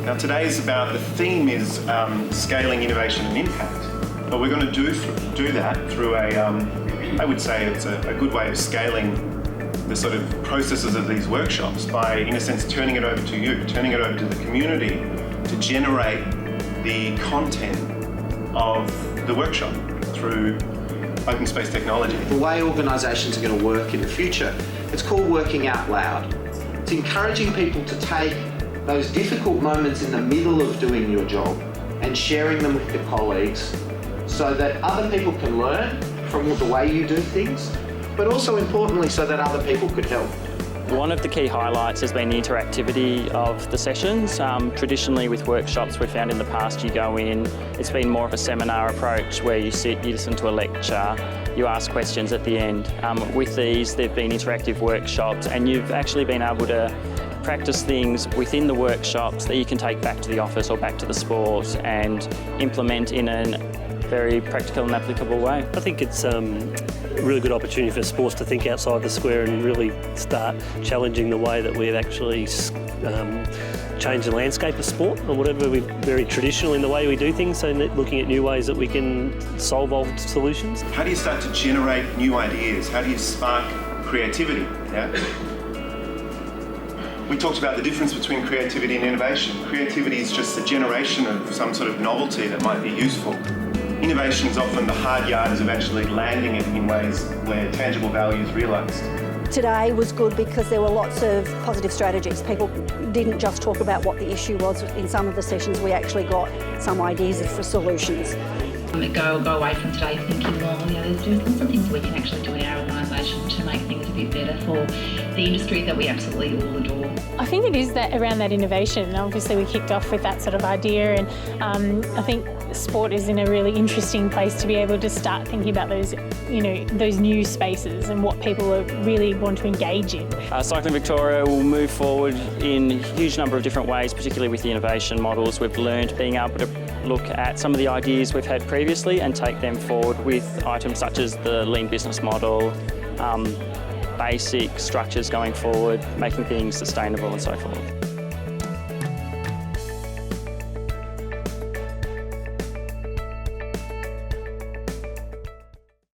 Now today's about, the theme is scaling innovation and impact. But we're going to do that through I would say it's a good way of scaling the sort of processes of these workshops by, in a sense, turning it over to you, turning it over to the community to generate the content of the workshop through open space technology. The way organisations are going to work in the future, it's called working out loud. It's encouraging people to take those difficult moments in the middle of doing your job and sharing them with your colleagues so that other people can learn from the way you do things, but also importantly so that other people could help. One of the key highlights has been the interactivity of the sessions. Traditionally with workshops we've found in the past you go in, it's been more of a seminar approach where you sit, you listen to a lecture, you ask questions at the end. With these they've been interactive workshops and you've actually been able to practice things within the workshops that you can take back to the office or back to the sport and implement in a very practical and applicable way. I think it's a really good opportunity for sports to think outside the square and really start challenging the way that we've actually changed the landscape of sport or whatever. We're very traditional in the way we do things, so looking at new ways that we can solve old solutions. How do you start to generate new ideas? How do you spark creativity? Yeah? We talked about the difference between creativity and innovation. Creativity is just the generation of some sort of novelty that might be useful. Innovation is often the hard yards of actually landing it in ways where tangible value is realised. Today was good because there were lots of positive strategies. People didn't just talk about what the issue was. In some of the sessions we actually got some ideas for solutions. Go away from today thinking, well, there's lots of things we can actually do in our organisation to make things a bit better for the industry that we absolutely all adore. I think it is that around that innovation. Obviously we kicked off with that sort of idea and I think sport is in a really interesting place to be able to start thinking about those, those new spaces and what people really want to engage in. Cycling Victoria will move forward in a huge number of different ways, particularly with the innovation models. We've learned being able to look at some of the ideas we've had previously and take them forward with items such as the lean business model, basic structures going forward, making things sustainable and so forth.